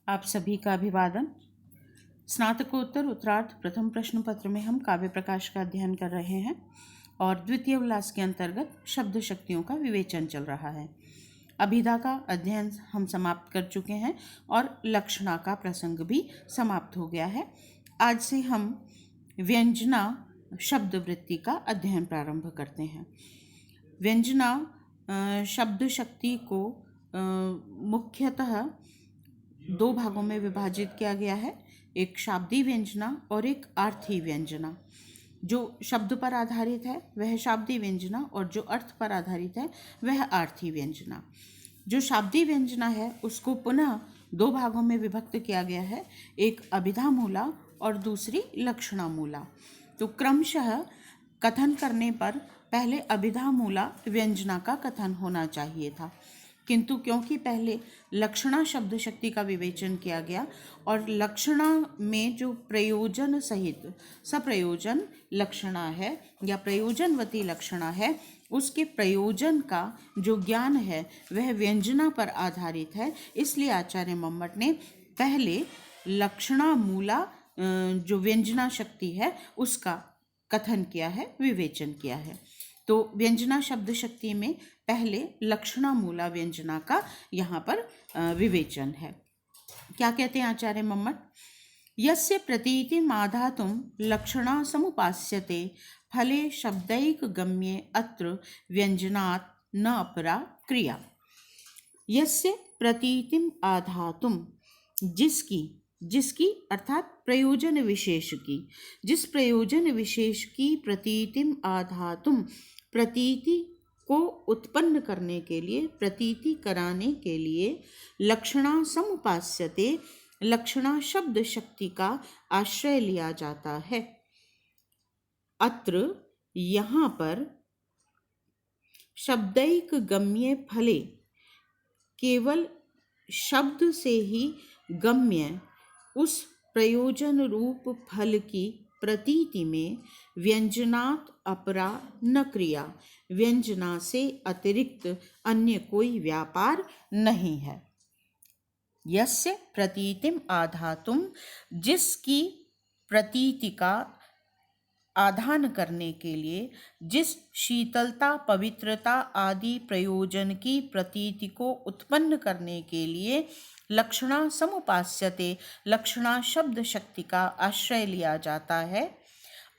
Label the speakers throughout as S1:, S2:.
S1: आप सभी का अभिवादन। स्नातकोत्तर उत्तरार्ध प्रथम प्रश्न पत्र में हम काव्य प्रकाश का अध्ययन कर रहे हैं और द्वितीय उल्लास के अंतर्गत शब्द शक्तियों का विवेचन चल रहा है। अभिधा का अध्ययन हम समाप्त कर चुके हैं और लक्षणा का प्रसंग भी समाप्त हो गया है। आज से हम व्यंजना शब्द वृत्ति का अध्ययन प्रारंभ करते हैं। व्यंजना शब्द शक्ति को मुख्यतः दो भागों में विभाजित किया गया है, एक शाब्दी व्यंजना और एक आर्थी व्यंजना। जो शब्द पर आधारित है वह शाब्दी व्यंजना और जो अर्थ पर आधारित है वह आर्थी व्यंजना। जो शाब्दी व्यंजना है उसको पुनः दो भागों में विभक्त किया गया है, एक अभिधा मूला और दूसरी लक्षणा मूला। तो क्रमशः कथन करने पर पहले अभिधा मूला व्यंजना का कथन होना चाहिए था, किंतु क्योंकि पहले लक्षणा शब्द शक्ति का विवेचन किया गया और लक्षणा में जो प्रयोजन सहित सप्रयोजन लक्षणा है या प्रयोजनवती लक्षणा है, उसके प्रयोजन का जो ज्ञान है वह व्यंजना पर आधारित है। इसलिए आचार्य मम्मट ने पहले लक्षणा मूला जो व्यंजना शक्ति है उसका कथन किया है, विवेचन किया है। तो व्यंजना शब्द शक्ति में पहले लक्षणा मूला व्यंजना का यहाँ पर विवेचन है। क्या कहते हैं आचार्य मम्मट? यस्य प्रतीतिम् आधातुं लक्षणा समुपास्यते फले शब्दैक गम्ये अत्र व्यंजनात् न अपरा क्रिया। यस्य प्रतीतिम् आधातुं, जिसकी अर्थात प्रयोजन विशेष की, जिस प्रयोजन विशेष की प्रतीतिम् आधातुं, प्रतीति को उत्पन्न करने के लिए, प्रतीति कराने के लिए लक्षणा समुपास्यते, लक्षणा शब्द शक्ति का आश्रय लिया जाता है। अत्र यहाँ पर शब्दैक गम्ये फले, केवल शब्द से ही गम्य उस प्रयोजन रूप फल की प्रतीति में व्यंजनात् अपरा न क्रिया, व्यंजना से अतिरिक्त अन्य कोई व्यापार नहीं है। यस्य प्रतीतिम् आधातुं, जिसकी प्रतीति का आधान करने के लिए, जिस शीतलता पवित्रता आदि प्रयोजन की प्रतीति को उत्पन्न करने के लिए लक्षणा समुपास्यते, लक्षणा शब्द शक्ति का आश्रय लिया जाता है।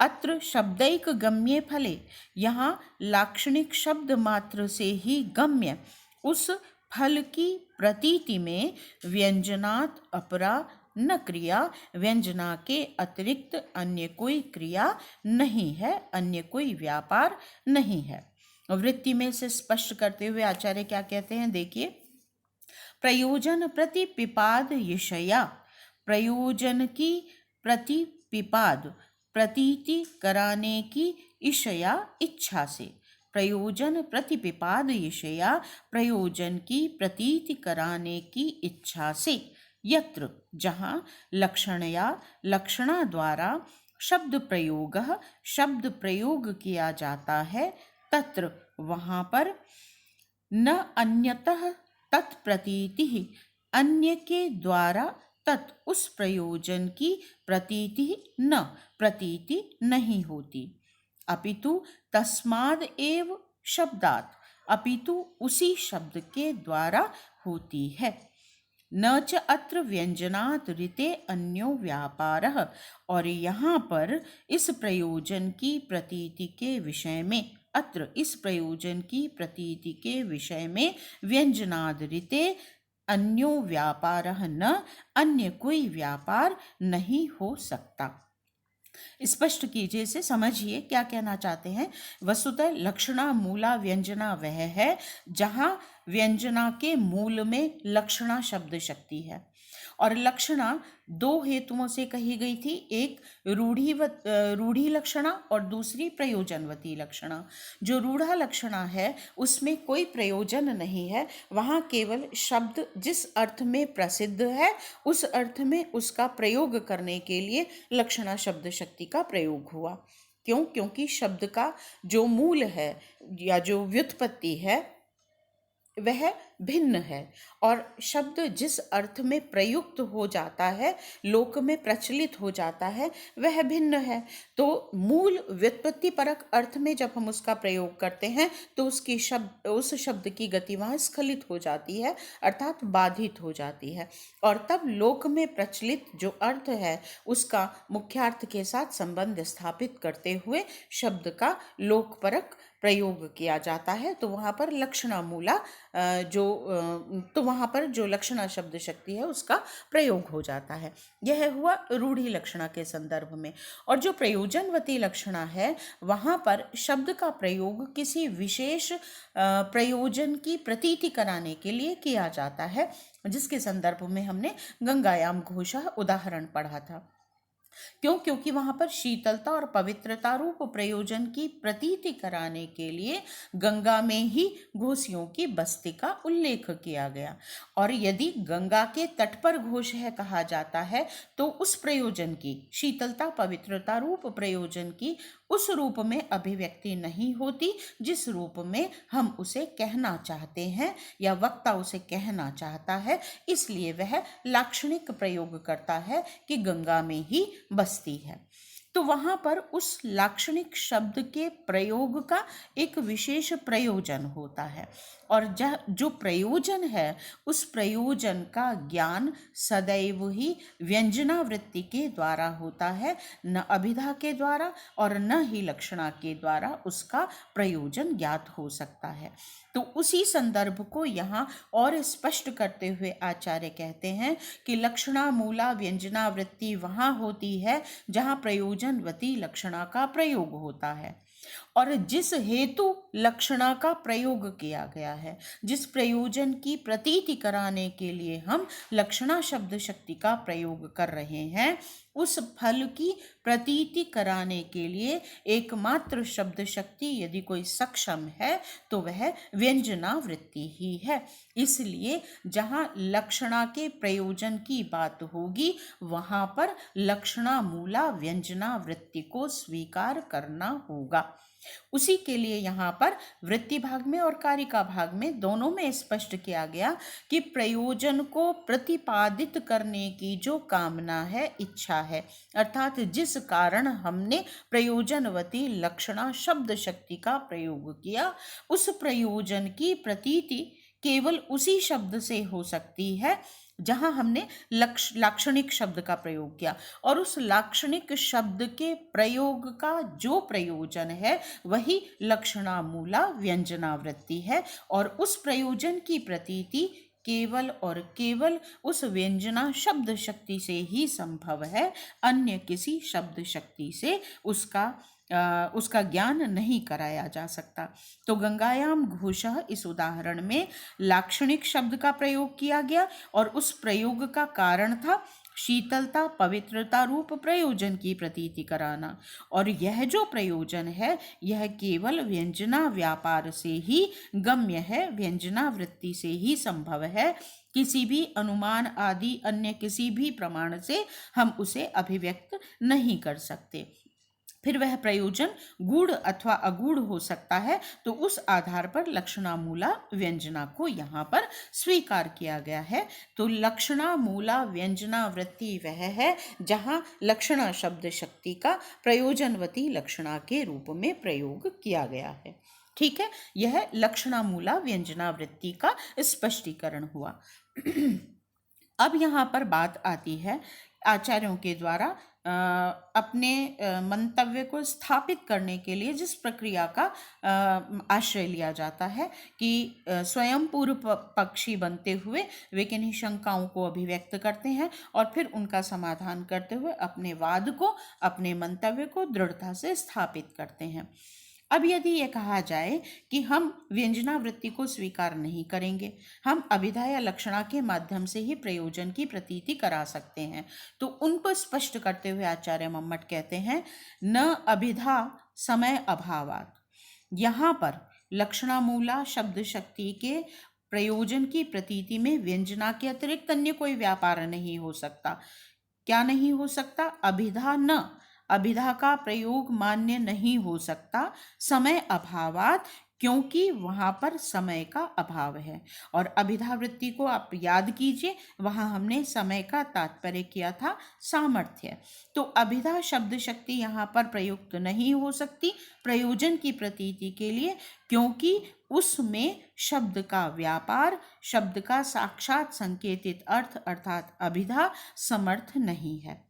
S1: अत्र शब्दैक गम्ये फले, यहाँ लाक्षणिक शब्द मात्र से ही गम्य उस फल की प्रतीति में व्यंजनात् अपरा न क्रिया, व्यंजना के अतिरिक्त अन्य कोई क्रिया नहीं है, अन्य कोई व्यापार नहीं है। वृत्ति में से स्पष्ट करते हुए आचार्य क्या कहते हैं, देखिए। प्रयोजन प्रतिपिपाद यशया, प्रयोजन की प्रतिपिपाद, प्रतीति कराने की इशया इच्छा से, प्रयोजन प्रतिपिपाद यशया, प्रयोजन की प्रतीति कराने की इच्छा से, यत्र जहाँ लक्षणया लक्षणा द्वारा शब्द प्रयोग किया जाता है, तत्र वहाँ पर न अन्यतः तत्प्रतीति, अन्य के द्वारा तत् उस प्रयोजन की प्रतीति नहीं होती, अपितु तस्माद् एव शब्दात्, अपितु उसी शब्द के द्वारा होती है। न च अत्र व्यंजनात् ऋते अन्यो व्यापारः, और यहाँ पर इस प्रयोजन की प्रतीति के विषय में, अत्र इस प्रयोजन की प्रतीति के विषय में व्यंजनाद् ऋते अन्यो व्यापारः न, अन्य कोई व्यापार नहीं हो सकता। स्पष्ट कीजिए, से समझिए क्या कहना चाहते हैं। वस्तुतः लक्षणा मूला व्यंजना वह है जहाँ व्यंजना के मूल में लक्षणा शब्द शक्ति है, और लक्षणा दो हेतुओं से कही गई थी, एक रूढ़ी लक्षणा और दूसरी प्रयोजनवती लक्षणा। जो रूढ़ा लक्षणा है उसमें कोई प्रयोजन नहीं है, वहाँ केवल शब्द जिस अर्थ में प्रसिद्ध है उस अर्थ में उसका प्रयोग करने के लिए लक्षणा शब्द शक्ति का प्रयोग हुआ। क्यों? क्योंकि शब्द का जो मूल है या जो व्युत्पत्ति है वह भिन्न है और शब्द जिस अर्थ में प्रयुक्त हो जाता है, लोक में प्रचलित हो जाता है, वह भिन्न है। तो मूल व्युत्पत्ति परक अर्थ में जब हम उसका प्रयोग करते हैं तो उस शब्द की गति वहाँ स्खलित हो जाती है, अर्थात बाधित हो जाती है, और तब लोक में प्रचलित जो अर्थ है उसका मुख्यार्थ के साथ संबंध स्थापित करते हुए शब्द का लोकपरक प्रयोग किया जाता है। तो वहाँ पर लक्षणा मूला तो वहाँ पर जो लक्षणा शब्द शक्ति है उसका प्रयोग हो जाता है। यह हुआ रूढ़ि लक्षणा के संदर्भ में। और जो प्रयोजनवती लक्षणा है वहाँ पर शब्द का प्रयोग किसी विशेष प्रयोजन की प्रतीति कराने के लिए किया जाता है, जिसके संदर्भ में हमने गंगायाम घोषः उदाहरण पढ़ा था। क्योंकि वहां पर शीतलता और पवित्रता रूप प्रयोजन की प्रतीति कराने के लिए गंगा में ही घोषियों की बस्ती का उल्लेख किया गया। और यदि गंगा के तट पर घोष है कहा जाता है तो उस प्रयोजन की, शीतलता पवित्रता रूप प्रयोजन की उस रूप में अभिव्यक्ति नहीं होती जिस रूप में हम उसे कहना चाहते हैं या वक्ता उसे कहना चाहता है, इसलिए वह लाक्षणिक प्रयोग करता है कि गंगा में ही बसती है। तो वहां पर उस लाक्षणिक शब्द के प्रयोग का एक विशेष प्रयोजन होता है, और जो प्रयोजन है उस प्रयोजन का ज्ञान सदैव ही व्यंजनावृत्ति के द्वारा होता है, न अभिधा के द्वारा और न ही लक्षणा के द्वारा उसका प्रयोजन ज्ञात हो सकता है। तो उसी संदर्भ को यहाँ और स्पष्ट करते हुए आचार्य कहते हैं कि लक्षणा मूला व्यंजनावृत्ति वहाँ होती है जहाँ प्रयोजनवती लक्षणा का प्रयोग होता है, और जिस हेतु लक्षणा का प्रयोग किया गया है, जिस प्रयोजन की प्रतीति कराने के लिए हम लक्षणा शब्द शक्ति का प्रयोग कर रहे हैं, उस फल की प्रतीति कराने के लिए एकमात्र शब्द शक्ति यदि कोई सक्षम है तो वह व्यंजनावृत्ति ही है। इसलिए जहाँ लक्षणा के प्रयोजन की बात होगी वहाँ पर लक्षणा मूला व्यंजनावृत्ति को स्वीकार करना होगा। उसी के लिए यहाँ पर वृत्ति भाग में और कारिका भाग में दोनों में स्पष्ट किया गया कि प्रयोजन को प्रतिपादित करने की जो कामना है, इच्छा है, अर्थात जिस कारण हमने प्रयोजनवती लक्षणा शब्द शक्ति का प्रयोग किया, उस प्रयोजन की प्रतीति केवल उसी शब्द से हो सकती है जहां हमने लाक्षणिक शब्द का प्रयोग किया, और उस लाक्षणिक शब्द के प्रयोग का जो प्रयोजन है वही लक्षणा मूला व्यंजनावृत्ति है, और उस प्रयोजन की प्रतीति केवल और केवल उस व्यंजना शब्द शक्ति से ही संभव है, अन्य किसी शब्द शक्ति से उसका ज्ञान नहीं कराया जा सकता। तो गंगायाम घोषः इस उदाहरण में लाक्षणिक शब्द का प्रयोग किया गया और उस प्रयोग का कारण था शीतलता पवित्रता रूप प्रयोजन की प्रतीति कराना, और यह जो प्रयोजन है यह केवल व्यंजना व्यापार से ही गम्य है, व्यंजना वृत्ति से ही संभव है, किसी भी अनुमान आदि अन्य किसी भी प्रमाण से हम उसे अभिव्यक्त नहीं कर सकते। फिर वह प्रयोजन गूढ़ अथवा अगूढ़ हो सकता है, तो उस आधार पर लक्षणा मूला व्यंजना को यहाँ पर स्वीकार किया गया है। तो लक्षणा मूला व्यंजना वृत्ति वह है जहाँ लक्षणा शब्द शक्ति का प्रयोजनवती लक्षणा के रूप में प्रयोग किया गया है। ठीक है, यह लक्षणा मूला व्यंजना वृत्ति का स्पष्टीकरण हुआ। अब यहाँ पर बात आती है आचार्यों के द्वारा अपने मंतव्य को स्थापित करने के लिए जिस प्रक्रिया का आश्रय लिया जाता है कि स्वयं पूर्व पक्षी बनते हुए वे किन्हीं शंकाओं को अभिव्यक्त करते हैं और फिर उनका समाधान करते हुए अपने वाद को, अपने मंतव्य को दृढ़ता से स्थापित करते हैं। अब यदि यह कहा जाए कि हम व्यंजनावृत्ति को स्वीकार नहीं करेंगे, हम अभिधा या लक्षणा के माध्यम से ही प्रयोजन की प्रतीति करा सकते हैं, तो उनको स्पष्ट करते हुए आचार्य मम्मट कहते हैं न अभिधा समय अभावात। यहाँ पर लक्षणा मूला शब्द शक्ति के प्रयोजन की प्रतीति में व्यंजना के अतिरिक्त अन्य कोई व्यापार नहीं हो सकता। क्या नहीं हो सकता? अभिधा न, अभिधा का प्रयोग मान्य नहीं हो सकता समय अभावात, क्योंकि वहाँ पर समय का अभाव है। और अभिधा वृत्ति को आप याद कीजिए, वहाँ हमने समय का तात्पर्य किया था सामर्थ्य। तो अभिधा शब्द शक्ति यहाँ पर प्रयुक्त नहीं हो सकती प्रयोजन की प्रतीति के लिए, क्योंकि उसमें शब्द का व्यापार, शब्द का साक्षात संकेतित अर्थ अर्थात अभिधा समर्थ नहीं है।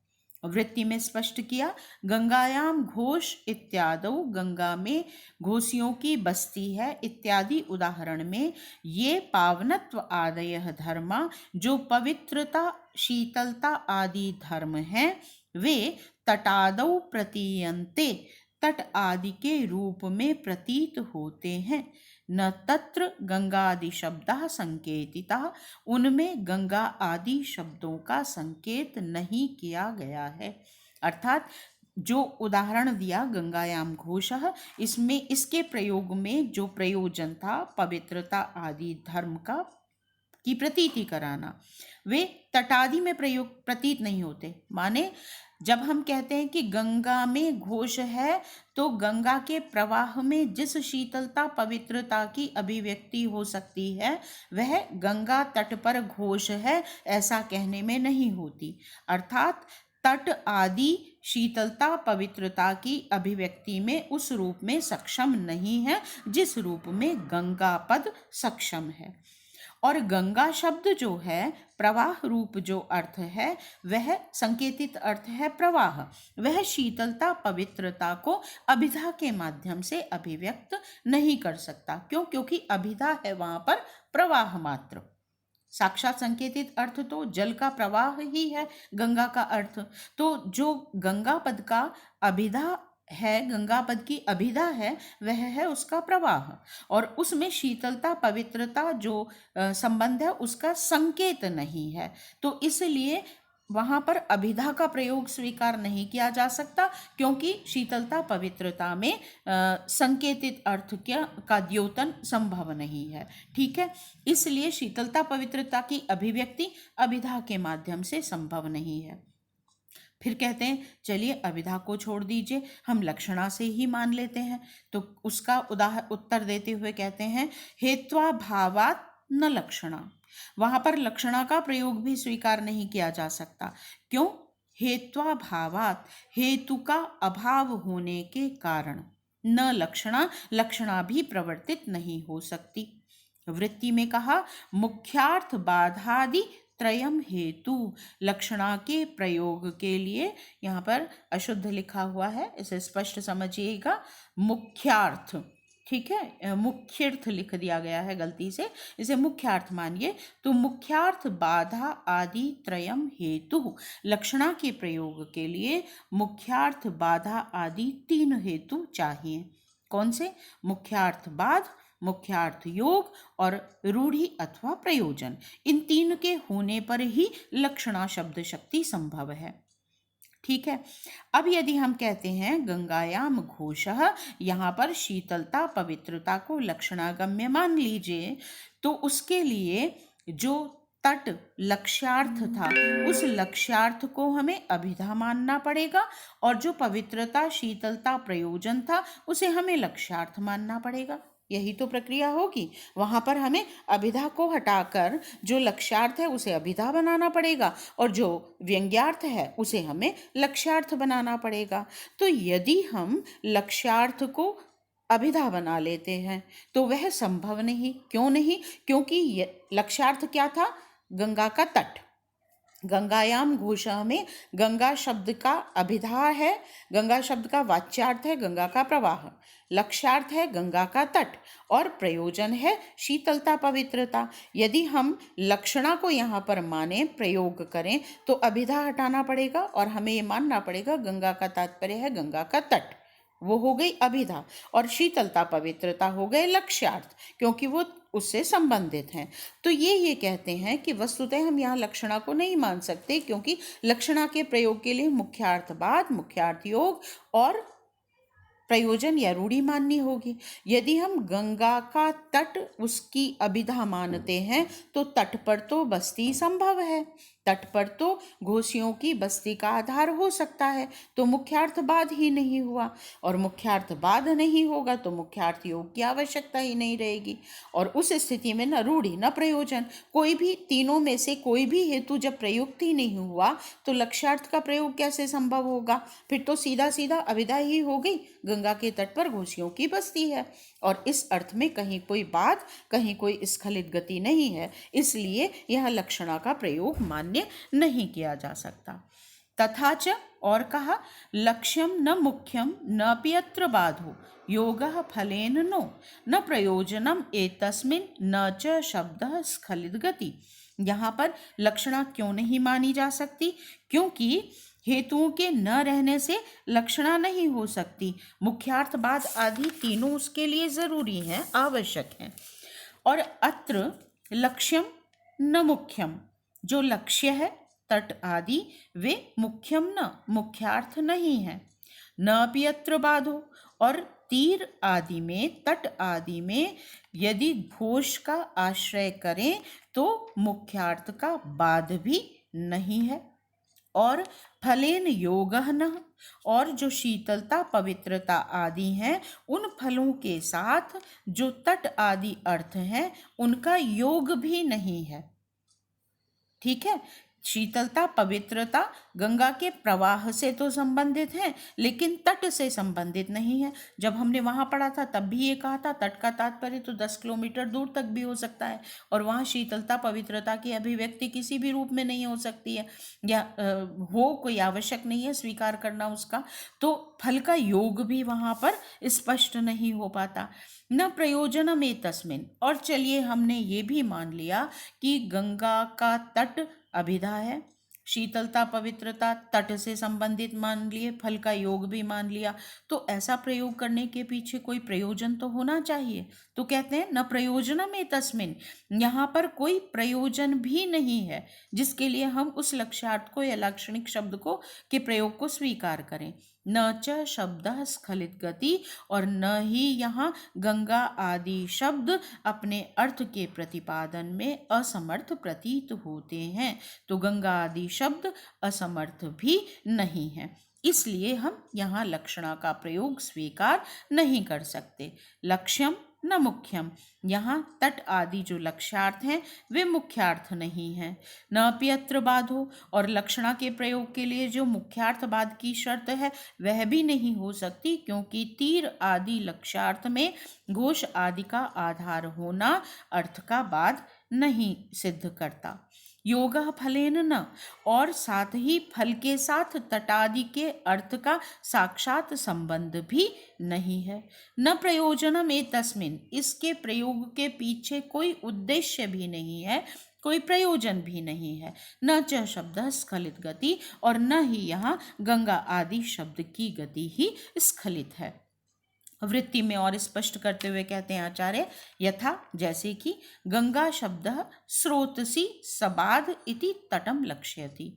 S1: वृत्ति में स्पष्ट किया, गंगायाम घोष इत्यादि, गंगा में घोषियों की बस्ती है इत्यादि उदाहरण में ये पावनत्व आदय धर्मा, जो पवित्रता शीतलता आदि धर्म हैं, वे तटादौ प्रतीयन्ते, तट आदि के रूप में प्रतीत होते हैं। न तत्र गंगादि शब्दः संकेतितः, उनमें गंगा आदि शब्दों का संकेत नहीं किया गया है। अर्थात जो उदाहरण दिया गंगायाम घोषः, इसमें इसके प्रयोग में जो प्रयोजन था पवित्रता आदि धर्म का की प्रतीति कराना, वे तटादि में प्रतीत नहीं होते। माने जब हम कहते हैं कि गंगा में घोष है, तो गंगा के प्रवाह में जिस शीतलता पवित्रता की अभिव्यक्ति हो सकती है वह गंगा तट पर घोष है ऐसा कहने में नहीं होती। अर्थात तट आदि शीतलता पवित्रता की अभिव्यक्ति में उस रूप में सक्षम नहीं है जिस रूप में गंगा पद सक्षम है। और गंगा शब्द जो है प्रवाह रूप जो अर्थ है वह संकेतित अर्थ है प्रवाह, वह शीतलता पवित्रता को अभिधा के माध्यम से अभिव्यक्त नहीं कर सकता। क्यों? क्योंकि अभिधा है वहाँ पर प्रवाह मात्र। साक्षात संकेतित अर्थ तो जल का प्रवाह ही है गंगा का अर्थ। तो जो गंगा पद का अभिधा है, गंगा पद की अभिधा है, वह है उसका प्रवाह, और उसमें शीतलता पवित्रता जो संबंध है उसका संकेत नहीं है। तो इसलिए वहाँ पर अभिधा का प्रयोग स्वीकार नहीं किया जा सकता, क्योंकि शीतलता पवित्रता में संकेतित अर्थ का द्योतन संभव नहीं है। ठीक है, इसलिए शीतलता पवित्रता की अभिव्यक्ति अभिधा के माध्यम से संभव नहीं है। फिर कहते हैं चलिए अभिधा को छोड़ दीजिए, हम लक्षणा से ही मान लेते हैं। तो उसका उत्तर देते हुए कहते हैं हेत्वा भावात् न लक्षणा। वहाँ पर लक्षणा का प्रयोग भी स्वीकार नहीं किया जा सकता। क्यों? हेत्वा भावात्, हेतु का अभाव होने के कारण। न लक्षणा, लक्षणा भी प्रवर्तित नहीं हो सकती। वृत्ति में कहा मुख्यार्थ बाधादि त्रयम हेतु, लक्षणा के प्रयोग के लिए यहाँ पर अशुद्ध लिखा हुआ है, इसे स्पष्ट समझिएगा। मुख्यार्थ, ठीक है, मुख्यर्थ लिख दिया गया है गलती से, इसे मुख्यार्थ मानिए। तो मुख्यार्थ बाधा आदि त्रयम हेतु, लक्षणा के प्रयोग के लिए मुख्यार्थ बाधा आदि 3 हेतु चाहिए। कौन से? मुख्यार्थ बाध, मुख्यार्थ योग और रूढ़ि अथवा प्रयोजन। इन 3 के होने पर ही लक्षणा शब्द शक्ति संभव है। ठीक है, अब यदि हम कहते हैं गंगायाम घोषः, यहाँ पर शीतलता पवित्रता को लक्षणागम्य मान लीजिए, तो उसके लिए जो तट लक्ष्यार्थ था उस लक्ष्यार्थ को हमें अभिधा मानना पड़ेगा, और जो पवित्रता शीतलता प्रयोजन था उसे हमें लक्ष्यार्थ मानना पड़ेगा। यही तो प्रक्रिया होगी। वहाँ पर हमें अभिधा को हटाकर जो लक्ष्यार्थ है उसे अभिधा बनाना पड़ेगा, और जो व्यंग्यार्थ है उसे हमें लक्ष्यार्थ बनाना पड़ेगा। तो यदि हम लक्ष्यार्थ को अभिधा बना लेते हैं तो वह संभव नहीं। क्यों नहीं? क्योंकि लक्ष्यार्थ क्या था? गंगा का तट। गंगायाम घोषः में गंगा शब्द का अभिधा है, गंगा शब्द का वाच्यार्थ है गंगा का प्रवाह, लक्ष्यार्थ है गंगा का तट, और प्रयोजन है शीतलता पवित्रता। यदि हम लक्षणा को यहाँ पर माने, प्रयोग करें, तो अभिधा हटाना पड़ेगा और हमें ये मानना पड़ेगा गंगा का तात्पर्य है गंगा का तट, वो हो गई अभिधा, और शीतलता पवित्रता हो गए लक्ष्यार्थ, क्योंकि वो उससे संबंधित हैं। तो ये कहते हैं कि वस्तुतः हम यहाँ लक्षणा को नहीं मान सकते, क्योंकि लक्षणा के प्रयोग के लिए मुख्यार्थ बाध, मुख्यार्थ योग और प्रयोजन या रूढ़ी माननी होगी। यदि हम गंगा का तट उसकी अभिधा मानते हैं तो तट पर तो बस्ती संभव है, तट पर तो घोषियों की बस्ती का आधार हो सकता है, तो मुख्यार्थवाद ही नहीं हुआ, और मुख्यार्थवाद नहीं होगा तो मुख्यार्थ योग की आवश्यकता ही नहीं रहेगी। और उस स्थिति में न रूढ़ि न प्रयोजन, कोई भी तीनों में से कोई भी हेतु जब प्रयुक्त ही नहीं हुआ तो लक्ष्यार्थ का प्रयोग कैसे संभव होगा? फिर तो सीधा सीधा अभिधा ही हो गई, गंगा के तट पर घोषियों की बस्ती है, और इस अर्थ में कहीं कोई बात, कहीं कोई स्खलित गति नहीं है, इसलिए यह लक्षणा का प्रयोग मान्य नहीं किया जा सकता। तथा च, और कहा, लक्ष्यम न मुख्यम न अपि अत्र बाधो योगः फलेन नो न प्रयोजनम एतस्मिन् न च शब्दः स्खलित गति। यहाँ पर लक्षणा क्यों नहीं मानी जा सकती? क्योंकि हेतुओं के न रहने से लक्षणा नहीं हो सकती। मुख्यार्थवाद आदि तीनों उसके लिए जरूरी हैं, आवश्यक हैं। और अत्र लक्ष्यम न मुख्यम, जो लक्ष्य है तट आदि वे मुख्यम न, मुख्यार्थ नहीं है। न अपि अत्र बाधो, और तीर आदि में, तट आदि में यदि घोष का आश्रय करें तो मुख्यार्थ का बाध भी नहीं है। और फलेन योगः न, और जो शीतलता पवित्रता आदि हैं उन फलों के साथ जो तट आदि अर्थ हैं उनका योग भी नहीं है। ठीक है, शीतलता पवित्रता गंगा के प्रवाह से तो संबंधित है लेकिन तट से संबंधित नहीं है। जब हमने वहाँ पढ़ा था तब भी ये कहा था तट का तात्पर्य तो 10 किलोमीटर दूर तक भी हो सकता है, और वहाँ शीतलता पवित्रता की अभिव्यक्ति किसी भी रूप में नहीं हो सकती है, या हो कोई आवश्यक नहीं है स्वीकार करना उसका, तो फल का योग भी वहाँ पर स्पष्ट नहीं हो पाता। न प्रयोजनम एतस्मिन्, और चलिए हमने ये भी मान लिया कि गंगा का तट अभिधा है, शीतलता पवित्रता तट से संबंधित मान लिए, फल का योग भी मान लिया, तो ऐसा प्रयोग करने के पीछे कोई प्रयोजन तो होना चाहिए। तो कहते हैं न प्रयोजनम एतस्मिन्, यहाँ पर कोई प्रयोजन भी नहीं है जिसके लिए हम उस लक्ष्यार्थ को या लाक्षणिक शब्द को के प्रयोग को स्वीकार करें। न च शब्दः स्खलित गति, और न ही यहाँ गंगा आदि शब्द अपने अर्थ के प्रतिपादन में असमर्थ प्रतीत होते हैं, तो गंगा आदि शब्द असमर्थ भी नहीं है, इसलिए हम यहाँ लक्षणा का प्रयोग स्वीकार नहीं कर सकते। लक्ष्यम न मुख्यम, यहाँ तट आदि जो लक्ष्यार्थ हैं वे मुख्यार्थ नहीं हैं। न अपि अत्र बाधो, और लक्षणा के प्रयोग के लिए जो मुख्यार्थवाद की शर्त है वह भी नहीं हो सकती, क्योंकि तीर आदि लक्ष्यार्थ में घोष आदि का आधार होना अर्थ का बाध नहीं सिद्ध करता। योगः फलेन न, और साथ ही फल के साथ तटादि के अर्थ का साक्षात संबंध भी नहीं है। न प्रयोजनम एतस्मिन्, इसके प्रयोग के पीछे कोई उद्देश्य भी नहीं है, कोई प्रयोजन भी नहीं है। न च शब्द स्खलित गति, और न ही यहाँ गंगा आदि शब्द की गति ही स्खलित है। वृत्ति में और स्पष्ट करते हुए कहते हैं आचार्य, यथा, जैसे कि गंगा शब्द स्रोतसी सबाध इति तटम लक्ष्यति।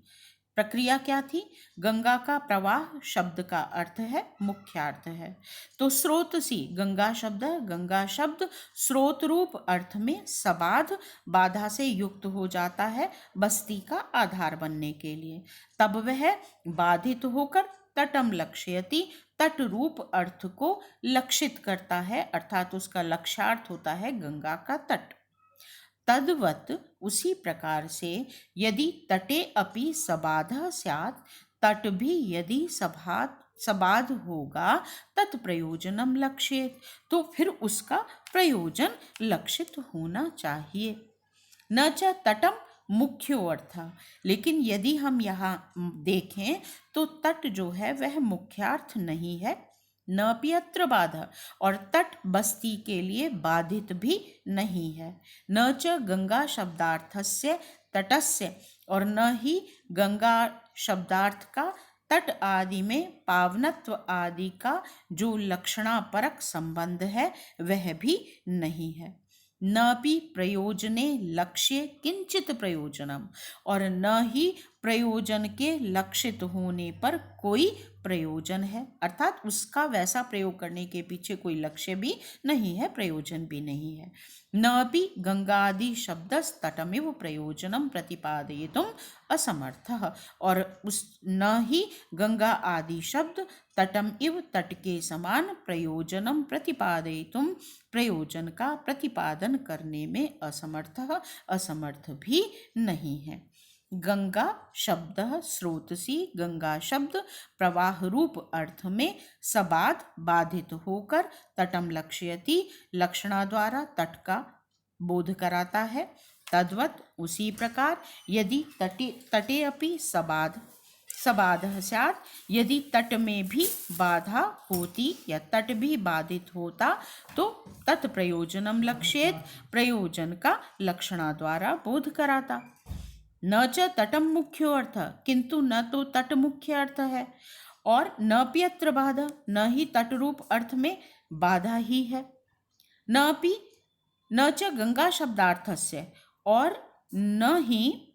S1: प्रक्रिया क्या थी? गंगा का प्रवाह शब्द का अर्थ है, मुख्यार्थ है, तो स्रोतसी गंगा शब्द स्रोत रूप अर्थ में सबाध बाधा से युक्त हो जाता है बस्ती का आधार बनने के लिए, तब वह बाधित होकर तटम लक्ष्यति, तट रूप अर्थ को लक्षित करता है, अर्थात उसका लक्ष्यार्थ होता है गंगा का तट। तद्वत्, उसी प्रकार से यदि तटे अपि सबाधः स्यात्, तट भी यदि सबाध होगा तत्प्रयोजनम लक्ष्येत, तो फिर उसका प्रयोजन लक्षित होना चाहिए। न च तटम मुख्यो अर्थ, लेकिन यदि हम यहाँ देखें तो तट जो है वह मुख्यार्थ नहीं है। न अपि अत्र बाधा, और तट बस्ती के लिए बाधित भी नहीं है। न च गंगा शब्दार्थस्य तटस्य, और न ही गंगा शब्दार्थ का तट आदि में पावनत्व आदि का जो लक्षणापरक संबंध है वह भी नहीं है। न भी प्रयोजने लक्ष्य किंचित प्रयोजनम, और न ही प्रयोजन के लक्षित होने पर कोई प्रयोजन है, अर्थात उसका वैसा प्रयोग करने के पीछे कोई लक्ष्य भी नहीं है, प्रयोजन भी नहीं है। न अपि गंगादि शब्दस्तटमिव प्रयोजनम प्रतिपादयितुम असमर्थः, और उस न ही गंगा आदि शब्द तटम इव तट के समान प्रयोजनम प्रतिपादयितुम प्रयोजन का प्रतिपादन करने में असमर्थ भी नहीं है। गंगा शब्द स्रोतसी, गंगा शब्द प्रवाह रूप अर्थ में सबाध बाधित होकर तटम लक्ष्यति लक्षणा द्वारा तट का बोध कराता है। तद्वत उसी प्रकार यदि तटे अपि सबाधः स्यात्, यदि तट में भी बाधा होती या तट भी बाधित होता तो तत्प्रयोजनम लक्ष्येत, प्रयोजन का लक्षणा द्वारा बोध कराता। न च तटम मुख्यो अर्थ, किंतु न तो तट मुख्य अर्थ है, और न प्यत्र बाधा, न ही तट रूप अर्थ में बाधा ही है। न च गंगा शब्दार्थस्य, और न ही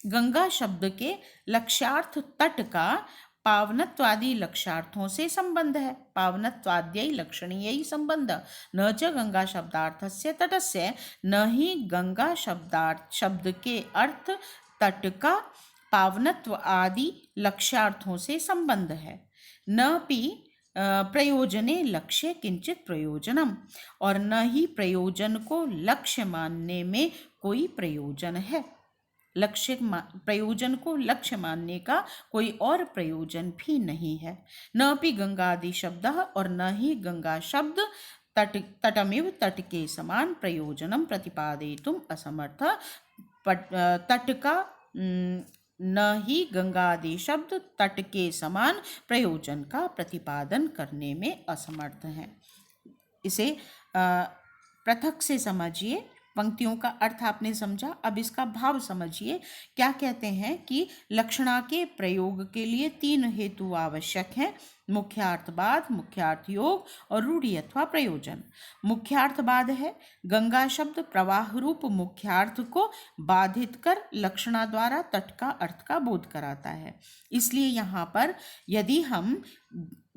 S1: गंगा शब्द के लक्ष्यार्थ तट का पावनत्वादि लक्ष्यार्थों से संबंध है। पावनत्वाद्यै लक्षणीय संबंध। न च गंगा शब्दार्थस्य तटस्य, न ही गंगा शब्द के अर्थ तट का पावनत्व आदि लक्ष्यार्थों से संबंध है। न पि प्रयोजने लक्ष्य किंचित प्रयोजनम, और न ही प्रयोजन को लक्ष्य मानने में कोई प्रयोजन है। प्रयोजन को लक्ष्य मानने का कोई और प्रयोजन भी नहीं है। न भी गंगादि शब्द, और न ही गंगा शब्द तटमिव तट के समान प्रयोजनम प्रतिपादयितुम असमर्थ, तट का न ही गंगादि शब्द तट के समान प्रयोजन का प्रतिपादन करने में असमर्थ है। इसे पृथक से समझिए। पंक्तियों का अर्थ आपने समझा, अब इसका भाव समझिए। क्या कहते हैं कि लक्षणा के प्रयोग के लिए 3 हेतु आवश्यक हैं: मुख्यार्थवाद, मुख्यार्थ योग और रूढ़ि अथवा प्रयोजन। मुख्यार्थवाद है गंगा शब्द प्रवाह रूप मुख्यार्थ को बाधित कर लक्षणा द्वारा तट का अर्थ का बोध कराता है। इसलिए यहाँ पर यदि हम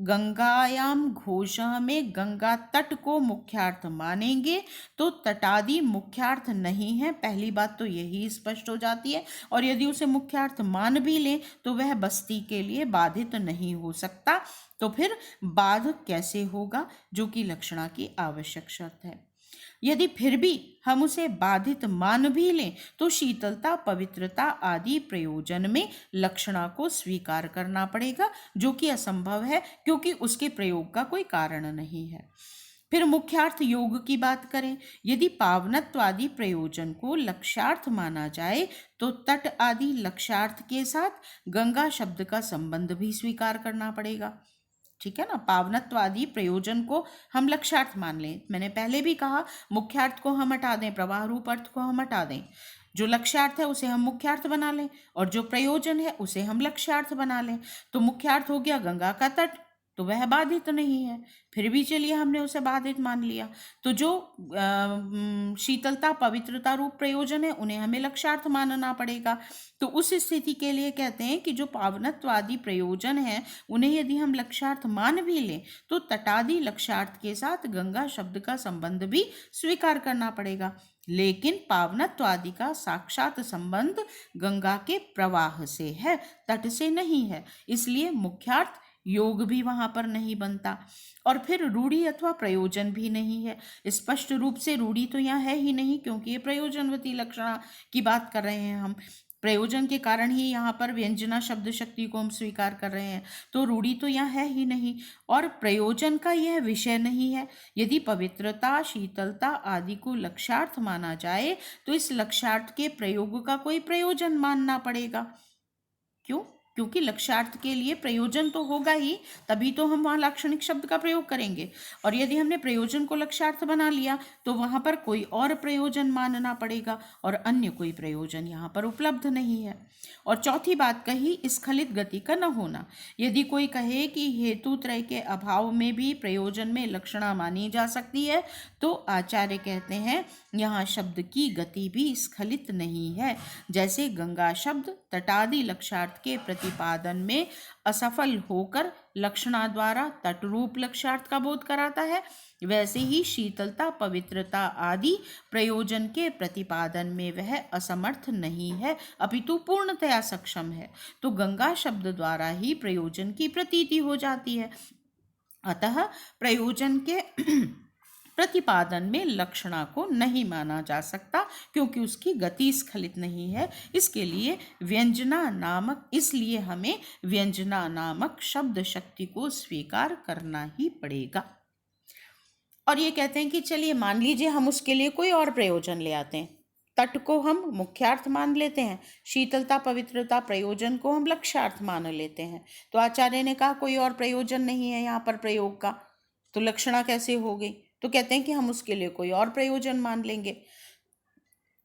S1: गंगायाम घोष में गंगा तट को मुख्यार्थ मानेंगे तो तटादि मुख्यार्थ नहीं है, पहली बात तो यही स्पष्ट हो जाती है। और यदि उसे मुख्यार्थ मान भी लें तो वह बस्ती के लिए बाधित नहीं हो सकता, तो फिर बाध कैसे होगा, जो कि लक्षणा की आवश्यक शर्त है। यदि फिर भी हम उसे बाधित मान भी लें तो शीतलता, पवित्रता आदि प्रयोजन में लक्षणा को स्वीकार करना पड़ेगा, जो कि असंभव है क्योंकि उसके प्रयोग का कोई कारण नहीं है। फिर मुख्यार्थ योग की बात करें, यदि पावनत्व आदि प्रयोजन को लक्ष्यार्थ माना जाए तो तट आदि लक्ष्यार्थ के साथ गंगा शब्द का संबंध भी स्वीकार करना पड़ेगा। ठीक है ना, पावनत्व आदि प्रयोजन को हम लक्ष्यार्थ मान लें। मैंने पहले भी कहा मुख्यार्थ को हम हटा दें, प्रवाह रूप अर्थ को हम हटा दें, जो लक्ष्यार्थ है उसे हम मुख्यार्थ बना लें और जो प्रयोजन है उसे हम लक्ष्यार्थ बना लें। तो मुख्यार्थ हो गया गंगा का तट, तो वह बाधित नहीं है, फिर भी चलिए हमने उसे बाधित मान लिया। तो जो शीतलता, पवित्रता रूप प्रयोजन है उन्हें हमें लक्ष्यार्थ मानना पड़ेगा। तो उस स्थिति के लिए कहते हैं कि जो पावनत्व आदि प्रयोजन है उन्हें यदि हम लक्ष्यार्थ मान भी लें तो तटादि लक्ष्यार्थ के साथ गंगा शब्द का संबंध भी स्वीकार करना पड़ेगा। लेकिन पावनत्व आदि का साक्षात संबंध गंगा के प्रवाह से है, तट से नहीं है, इसलिए मुख्यार्थ योग भी वहां पर नहीं बनता। और फिर रूढ़ि अथवा प्रयोजन भी नहीं है। स्पष्ट रूप से रूढ़ि तो यहाँ है ही नहीं, क्योंकि ये प्रयोजनवती लक्षणा की बात कर रहे हैं हम। प्रयोजन के कारण ही यहाँ पर व्यंजना शब्द शक्ति को हम स्वीकार कर रहे हैं, तो रूढ़ि तो यहाँ है ही नहीं। और प्रयोजन का यह विषय नहीं है। यदि पवित्रता, शीतलता आदि को लक्ष्यार्थ माना जाए तो इस लक्ष्यार्थ के प्रयोग का कोई प्रयोजन मानना पड़ेगा। क्यों? क्योंकि लक्ष्यार्थ के लिए प्रयोजन तो होगा ही, तभी तो हम वहाँ लाक्षणिक शब्द का प्रयोग करेंगे। और यदि हमने प्रयोजन को लक्ष्यार्थ बना लिया तो वहाँ पर कोई और प्रयोजन मानना पड़ेगा और अन्य कोई प्रयोजन यहाँ पर उपलब्ध नहीं है। और चौथी बात कही स्खलित गति का न होना। यदि कोई कहे कि हेतु त्रय के अभाव में भी प्रयोजन में लक्षणा मानी जा सकती है तो आचार्य कहते हैं यहाँ शब्द की गति भी स्खलित नहीं है। जैसे गंगा शब्द तटादि लक्ष्यार्थ के प्रतिपादन में असफल होकर लक्षणा द्वारा तटरूप लक्ष्यार्थ का बोध कराता है, वैसे ही शीतलता पवित्रता आदि प्रयोजन के प्रतिपादन में वह असमर्थ नहीं है अपितु पूर्णतया सक्षम है। तो गंगा शब्द द्वारा ही प्रयोजन की प्रतीति हो जाती है। अतः प्रयोजन के प्रतिपादन में लक्षणा को नहीं माना जा सकता क्योंकि उसकी गति स्खलित नहीं है। इसलिए हमें व्यंजना नामक शब्द शक्ति को स्वीकार करना ही पड़ेगा। और ये कहते हैं कि चलिए मान लीजिए हम उसके लिए कोई और प्रयोजन ले आते हैं। तट को हम मुख्यार्थ मान लेते हैं, शीतलता पवित्रता प्रयोजन को हम लक्ष्यार्थ मान लेते हैं। तो आचार्य ने कहा कोई और प्रयोजन नहीं है यहाँ पर प्रयोग का, तो लक्षणा कैसे हो गई? तो कहते हैं कि हम उसके लिए कोई और प्रयोजन मान लेंगे।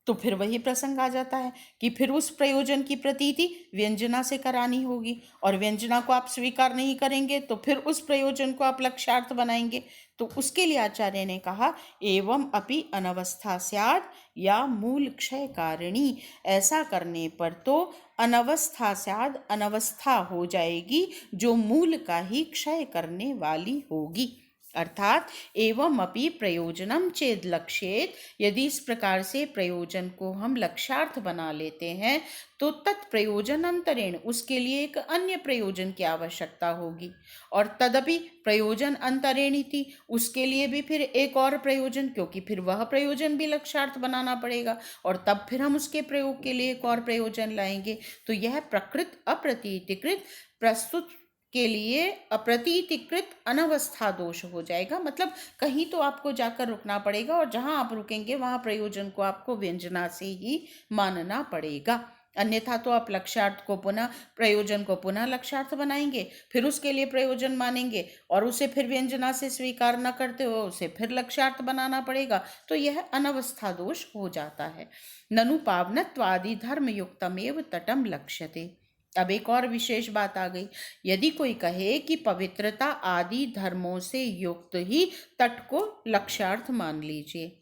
S1: तो फिर वही प्रसंग आ जाता है कि फिर उस प्रयोजन की प्रतीति व्यंजना से करानी होगी, और व्यंजना को आप स्वीकार नहीं करेंगे तो फिर उस प्रयोजन को आप लक्ष्यार्थ बनाएंगे। तो उसके लिए आचार्य ने कहा एवं अपि अनवस्था स्यात् या मूल क्षय कारिणी। ऐसा करने पर तो अनवस्था स्यात्, अनवस्था हो जाएगी जो मूल का ही क्षय करने वाली होगी। अर्थात एवं अपि प्रयोजनम चेद लक्ष्येत, यदि इस प्रकार से प्रयोजन को हम लक्ष्यार्थ बना लेते हैं तो तत्प्रयोजन अंतरेण, उसके लिए एक अन्य प्रयोजन की आवश्यकता होगी। और तदपि प्रयोजन अंतरेणिति, उसके लिए भी फिर एक और प्रयोजन, क्योंकि फिर वह प्रयोजन भी लक्ष्यार्थ बनाना पड़ेगा और तब फिर हम उसके प्रयोग के लिए एक और प्रयोजन लाएंगे। तो यह प्रकृत अप्रतीतिकृत प्रस्तुत के लिए अप्रतीतिकृत अनवस्था दोष हो जाएगा। मतलब कहीं तो आपको जाकर रुकना पड़ेगा और जहां आप रुकेंगे वहां प्रयोजन को आपको व्यंजना से ही मानना पड़ेगा, अन्यथा तो आप लक्ष्यार्थ को पुनः प्रयोजन को पुनः लक्ष्यार्थ बनाएंगे, फिर उसके लिए प्रयोजन मानेंगे और उसे फिर व्यंजना से स्वीकार न करते हो उसे फिर लक्ष्यार्थ बनाना पड़ेगा। तो यह अनवस्था दोष हो जाता है। ननु पावनत्वादि धर्म युक्तमेव तटम लक्ष्यते। अब एक और विशेष बात आ गई। यदि कोई कहे कि पवित्रता आदि धर्मों से युक्त ही तट को लक्ष्यार्थ मान लीजिए,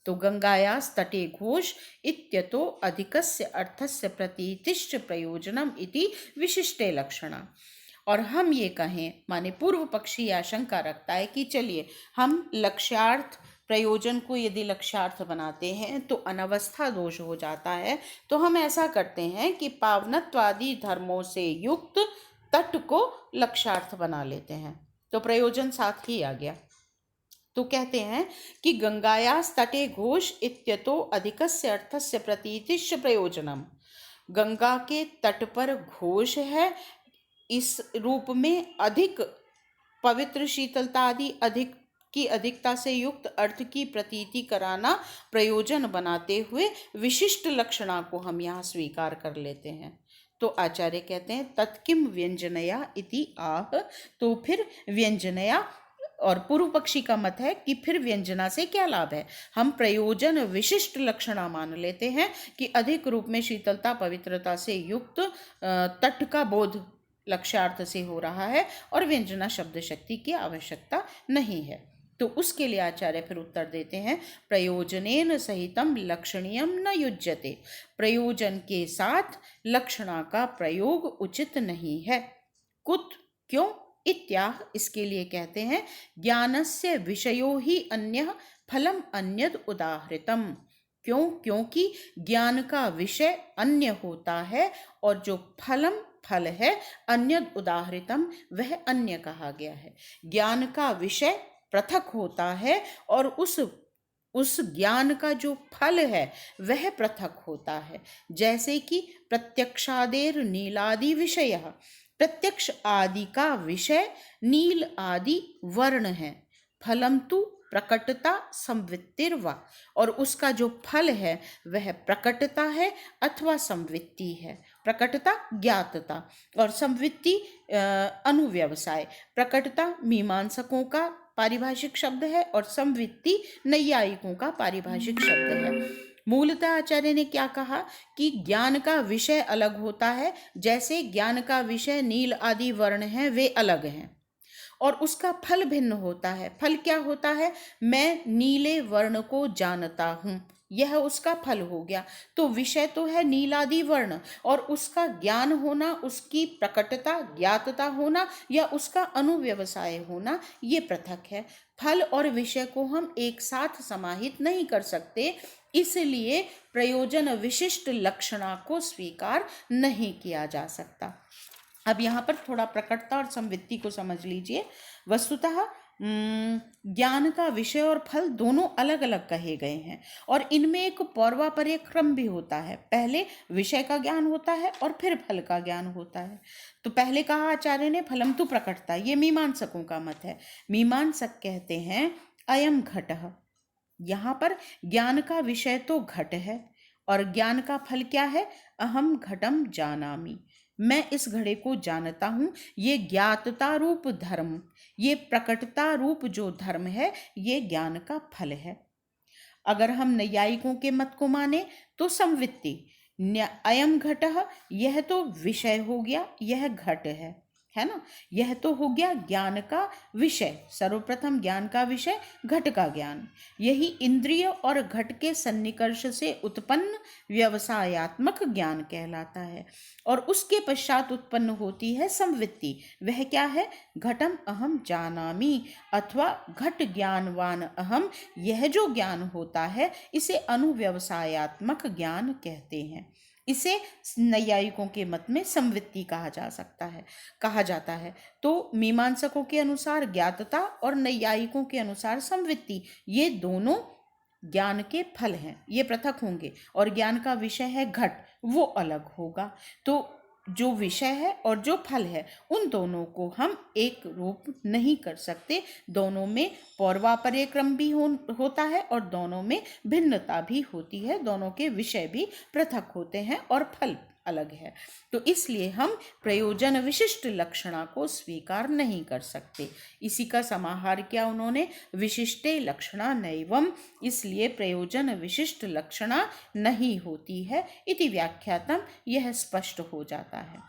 S1: तो गंगायास तटे घोष इत्यतो अधिकस्य अर्थस्य प्रतीतिश्च प्रयोजनम इति विशिष्टे लक्षणा। और हम ये कहें, माने पूर्व पक्षी आशंका रखता है कि चलिए हम लक्ष्यार्थ प्रयोजन को यदि लक्ष्यार्थ बनाते हैं तो अनवस्था दोष हो जाता है, तो हम ऐसा करते हैं कि पावनत्वादि धर्मों से युक्त तट को लक्ष्यार्थ बना लेते हैं, तो प्रयोजन साथ ही आ गया। तो कहते हैं कि गंगायास तटे घोष इत्यतो अधिकस्य अर्थस्य प्रतीतिश्च प्रयोजनम। गंगा के तट पर घोष है, इस रूप में अधिक पवित्र शीतलता आदि अधिक की अधिकता से युक्त अर्थ की प्रतीति कराना प्रयोजन बनाते हुए विशिष्ट लक्षणा को हम यहाँ स्वीकार कर लेते हैं। तो आचार्य कहते हैं तत्किम व्यंजनया इति आह, तो फिर व्यंजनया, और पूर्व पक्षी का मत है कि फिर व्यंजना से क्या लाभ है। हम प्रयोजन विशिष्ट लक्षणा मान लेते हैं कि अधिक रूप में शीतलता पवित्रता से युक्त तट का बोध लक्ष्यार्थ से हो रहा है और व्यंजना शब्द शक्ति की आवश्यकता नहीं है। तो उसके लिए आचार्य फिर उत्तर देते हैं प्रयोजनेन सहितम लक्षणीयम न युज्यते। प्रयोजन के साथ लक्षणा का प्रयोग उचित नहीं है। कुत, क्यों? इत्याह, इसके लिए कहते हैं ज्ञानस्य विषयो ही अन्यः फलम अन्यद उदाहृतम। क्यों? क्योंकि ज्ञान का विषय अन्य होता है और जो फल है अन्यद उदाहृतम, वह अन्य कहा गया है। ज्ञान का विषय पृथक होता है और उस ज्ञान का जो फल है वह पृथक होता है। जैसे कि प्रत्यक्षादेर नीलादि विषय, प्रत्यक्ष आदि का विषय नील आदि वर्ण है, फलम तु प्रकटता संवृत्तिर्वा, और उसका जो फल है वह प्रकटता है अथवा संवृत्ति है। प्रकटता ज्ञातता और संवित्ति अनुव्यवसाय। प्रकटता मीमांसकों का पारिभाषिक शब्द है और संवित्ति नैयायिकों का पारिभाषिक शब्द है। मूलतः आचार्य ने क्या कहा कि ज्ञान का विषय अलग होता है, जैसे ज्ञान का विषय नील आदि वर्ण हैं वे अलग हैं, और उसका फल भिन्न होता है। फल क्या होता है? मैं नीले वर्ण को जानता हूँ, यह उसका फल हो गया। तो विषय तो है नीलादि वर्ण, और उसका ज्ञान होना, उसकी प्रकटता ज्ञातता होना या उसका अनुव्यवसाय होना, ये पृथक है। फल और विषय को हम एक साथ समाहित नहीं कर सकते, इसलिए प्रयोजन विशिष्ट लक्षणा को स्वीकार नहीं किया जा सकता। अब यहाँ पर थोड़ा प्रकटता और संवित्ति को समझ लीजिए। वस्तुतः ज्ञान का विषय और फल दोनों अलग अलग कहे गए हैं, और इनमें एक पौर्वापर्य क्रम भी होता है। पहले विषय का ज्ञान होता है और फिर फल का ज्ञान होता है। तो पहले कहा आचार्य ने फलम तु प्रकटता, ये मीमांसकों का मत है। मीमांसक कहते हैं अयम घटः, यहाँ पर ज्ञान का विषय तो घट है और ज्ञान का फल क्या है? अहम घटम जानामि, मैं इस घड़े को जानता हूँ। ये ज्ञातता रूप धर्म, ये प्रकटता रूप जो धर्म है, ये ज्ञान का फल है। अगर हम नैयायिकों के मत को माने तो संवित्ति अयम घटः, यह तो विषय हो गया, यह घट है ना, यह तो हो गया ज्ञान का विषय। सर्वप्रथम ज्ञान का विषय घट का ज्ञान, यही इंद्रिय और घट के सन्निकर्ष से उत्पन्न व्यवसायात्मक ज्ञान कहलाता है। और उसके पश्चात उत्पन्न होती है संवित्ति। वह क्या है? घटम अहम जानामि, अथवा घट ज्ञानवान अहम, यह जो ज्ञान होता है इसे अनुव्यवसायात्मक ज्ञान कहते हैं। इसे नैयायिकों के मत में संवित्ति कहा जाता है। तो मीमांसकों के अनुसार ज्ञातता और नैयायिकों के अनुसार संवित्ति, ये दोनों ज्ञान के फल हैं, ये पृथक होंगे। और ज्ञान का विषय है घट, वो अलग होगा। तो जो विषय है और जो फल है, उन दोनों को हम एक रूप नहीं कर सकते। दोनों में पौर्वापर्य क्रम भी होता है और दोनों में भिन्नता भी होती है। दोनों के विषय भी पृथक होते हैं और फल अलग है। तो इसलिए हम प्रयोजन विशिष्ट लक्षणा को स्वीकार नहीं कर सकते। इसी का समाहार किया उन्होंने, विशिष्टे लक्षणा नैवम, इसलिए प्रयोजन विशिष्ट लक्षणा नहीं होती है इति व्याख्यातम, यह स्पष्ट हो जाता है।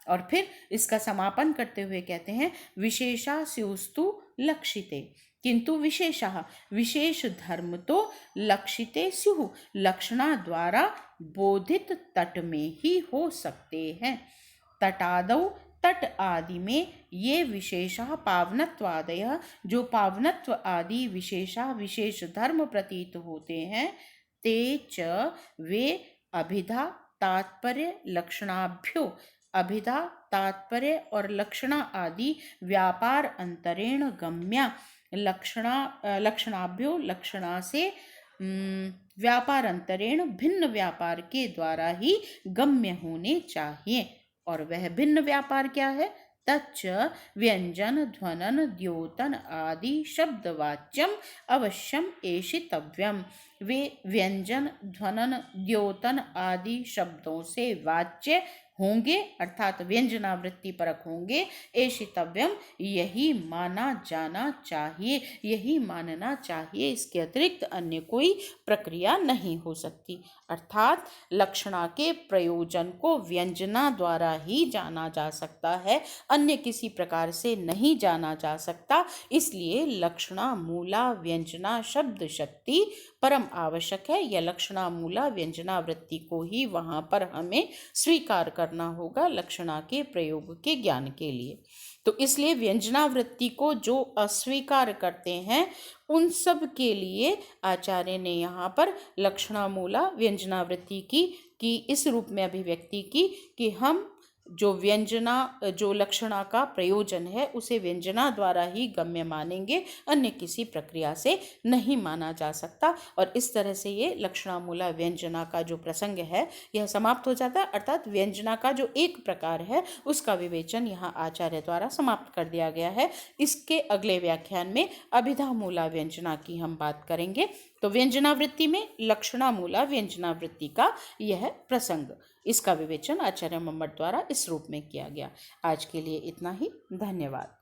S1: और फिर इसका समापन करते हुए कहते हैं विशेषा स्युस्तु लक्षिते, किंतु विशेषः, विशेष धर्म तो लक्षिते स्युः, लक्षणा द्वारा बोधित तट में ही हो सकते हैं। तटादौ, तट आदि में ये विशेषः पावनत्वादयः, जो पावनत्व आदि विशेषा विशेष धर्म प्रतीत होते हैं, ते च वे अभिधा तात्पर्य लक्षणाभ्यो, अभिधा तात्पर्य और लक्षणा आदि व्यापार अंतरेण गम्या, लक्षणाभ्यो, लक्षणा से व्यापार अंतरेण भिन्न व्यापार के द्वारा ही गम्य होने चाहिए। और वह भिन्न व्यापार क्या है? तच्च व्यंजन ध्वनन द्योतन आदि शब्दवाच्यम अवश्यम एषितव्यम, वे व्यंजन ध्वनन द्योतन आदि शब्दों से वाच्य होंगे, अर्थात व्यंजनावृत्ति परक होंगे। एषितव्यम, यही माना जाना चाहिए, यही मानना चाहिए, इसके अतिरिक्त अन्य कोई प्रक्रिया नहीं हो सकती। अर्थात लक्षणा के प्रयोजन को व्यंजना द्वारा ही जाना जा सकता है, अन्य किसी प्रकार से नहीं जाना जा सकता। इसलिए लक्षणा मूला व्यंजना शब्द शक्ति परम आवश्यक है। यह लक्षणा मूला व्यंजना वृत्ति को ही वहाँ पर हमें स्वीकार करना होगा लक्षणा के प्रयोग के ज्ञान के लिए। तो इसलिए व्यंजना वृत्ति को जो अस्वीकार करते हैं उन सब के लिए आचार्य ने यहाँ पर लक्षणा मूला व्यंजना वृत्ति की इस रूप में अभिव्यक्ति की कि हम जो लक्षणा का प्रयोजन है उसे व्यंजना द्वारा ही गम्य मानेंगे, अन्य किसी प्रक्रिया से नहीं माना जा सकता। और इस तरह से ये लक्षणा मूला व्यंजना का जो प्रसंग है यह समाप्त हो जाता है। अर्थात व्यंजना का जो एक प्रकार है उसका विवेचन यहाँ आचार्य द्वारा समाप्त कर दिया गया है। इसके अगले व्याख्यान में अभिधा मूला व्यंजना की हम बात करेंगे। तो तो व्यंजनावृत्ति में लक्षणामूला व्यंजनावृत्ति का यह प्रसंग, इसका विवेचन आचार्य मम्मट द्वारा इस रूप में किया गया। आज के लिए इतना ही। धन्यवाद।